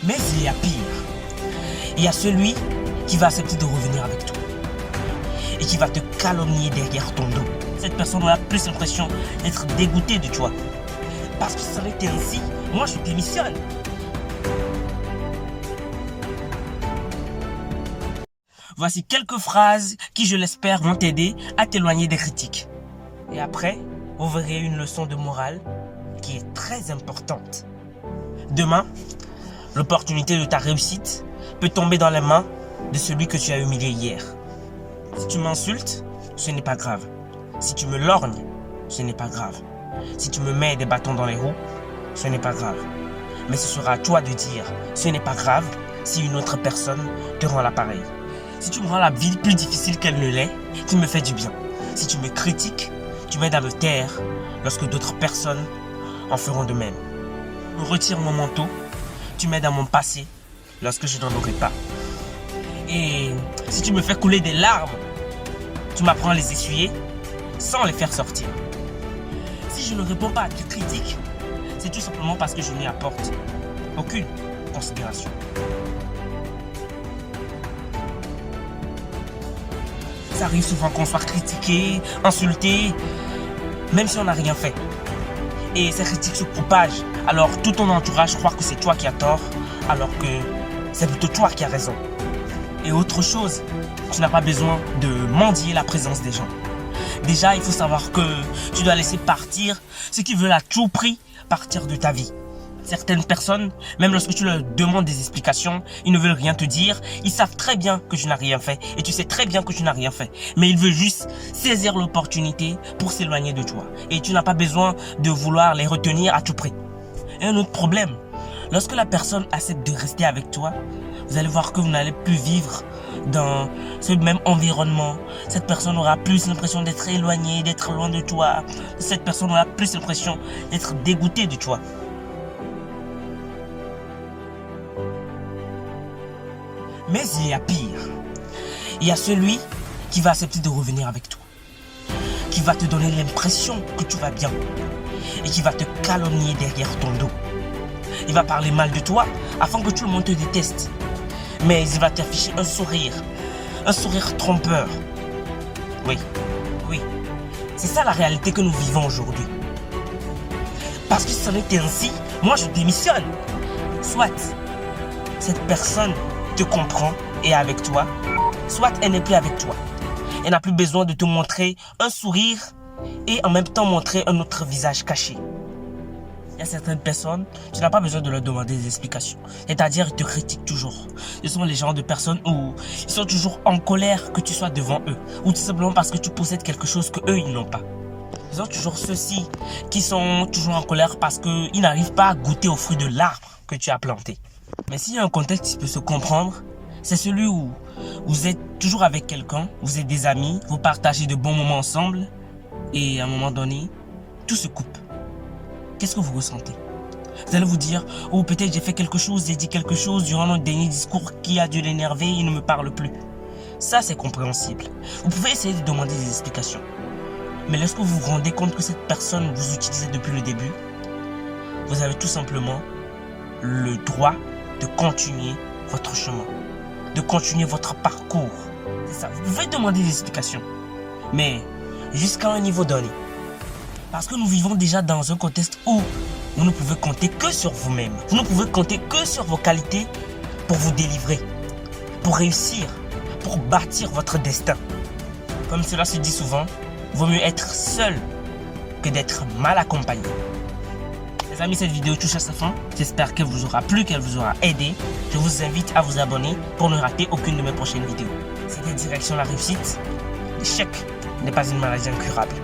Mais il y a pire. Il y a celui qui va accepter de revenir avec toi et qui va te calomnier derrière ton dos. Cette personne aura plus l'impression d'être dégoûtée de toi. Parce que si ça avait été ainsi, moi je démissionne. Voici quelques phrases qui, je l'espère, vont t'aider à t'éloigner des critiques. Et après, vous verrez une leçon de morale qui est très importante. Demain, l'opportunité de ta réussite peut tomber dans les mains de celui que tu as humilié hier. Si tu m'insultes, ce n'est pas grave. Si tu me lorgnes, ce n'est pas grave. Si tu me mets des bâtons dans les roues, ce n'est pas grave. Mais ce sera à toi de dire ce n'est pas grave si une autre personne te rend l'appareil. Si tu me rends la vie plus difficile qu'elle ne l'est, tu me fais du bien. Si tu me critiques, tu m'aides à me taire lorsque d'autres personnes en feront de même. Tu me retires mon manteau, tu m'aides à m'en passer lorsque je n'en aurai pas. Et si tu me fais couler des larmes, tu m'apprends à les essuyer sans les faire sortir. Si je ne réponds pas à tes critiques, c'est tout simplement parce que je n'y apporte aucune considération. Ça arrive souvent qu'on soit critiqué, insulté, même si on n'a rien fait. Et ces critiques se propagent. Alors tout ton entourage croit que c'est toi qui as tort, alors que c'est plutôt toi qui as raison. Et autre chose, tu n'as pas besoin de mendier la présence des gens. Déjà, il faut savoir que tu dois laisser partir ceux qui veulent à tout prix partir de ta vie. Certaines personnes, même lorsque tu leur demandes des explications, ils ne veulent rien te dire. Ils savent très bien que tu n'as rien fait et tu sais très bien que tu n'as rien fait. Mais ils veulent juste saisir l'opportunité pour s'éloigner de toi. Et tu n'as pas besoin de vouloir les retenir à tout prix. Et un autre problème, lorsque la personne accepte de rester avec toi, vous allez voir que vous n'allez plus vivre dans ce même environnement. Cette personne aura plus l'impression d'être éloignée, d'être loin de toi. Cette personne aura plus l'impression d'être dégoûtée de toi. Mais il y a pire. Il y a celui qui va accepter de revenir avec toi, qui va te donner l'impression que tu vas bien et qui va te calomnier derrière ton dos. Il va parler mal de toi afin que tout le monde te déteste. Mais il va t'afficher un sourire trompeur. Oui, c'est ça la réalité que nous vivons aujourd'hui. Parce que si ça n'était ainsi, moi je démissionne. Soit cette personne te comprend et est avec toi, soit elle n'est plus avec toi. Elle n'a plus besoin de te montrer un sourire et en même temps montrer un autre visage caché. Il y a certaines personnes, tu n'as pas besoin de leur demander des explications. C'est-à-dire, ils te critiquent toujours. Ce sont les genres de personnes où ils sont toujours en colère que tu sois devant eux. Ou tout simplement parce que tu possèdes quelque chose qu'eux, ils n'ont pas. Ils sont toujours ceux-ci qui sont toujours en colère parce qu'ils n'arrivent pas à goûter au fruit de l'arbre que tu as planté. Mais s'il y a un contexte qui peut se comprendre, c'est celui où vous êtes toujours avec quelqu'un, vous êtes des amis, vous partagez de bons moments ensemble et à un moment donné, tout se coupe. Qu'est-ce que vous ressentez? Vous allez vous dire, oh peut-être j'ai fait quelque chose, j'ai dit quelque chose durant notre dernier discours qui a dû l'énerver, il ne me parle plus. Ça c'est compréhensible. Vous pouvez essayer de demander des explications. Mais lorsque vous vous rendez compte que cette personne vous utilisait depuis le début, vous avez tout simplement le droit de continuer votre chemin, de continuer votre parcours. C'est ça. Vous pouvez demander des explications, mais jusqu'à un niveau donné. Parce que nous vivons déjà dans un contexte où vous ne pouvez compter que sur vous-même. Vous ne pouvez compter que sur vos qualités pour vous délivrer, pour réussir, pour bâtir votre destin. Comme cela se dit souvent, vaut mieux être seul que d'être mal accompagné. Les amis, cette vidéo touche à sa fin. J'espère qu'elle vous aura plu, qu'elle vous aura aidé. Je vous invite à vous abonner pour ne rater aucune de mes prochaines vidéos. C'était Direction la réussite. L'échec n'est pas une maladie incurable.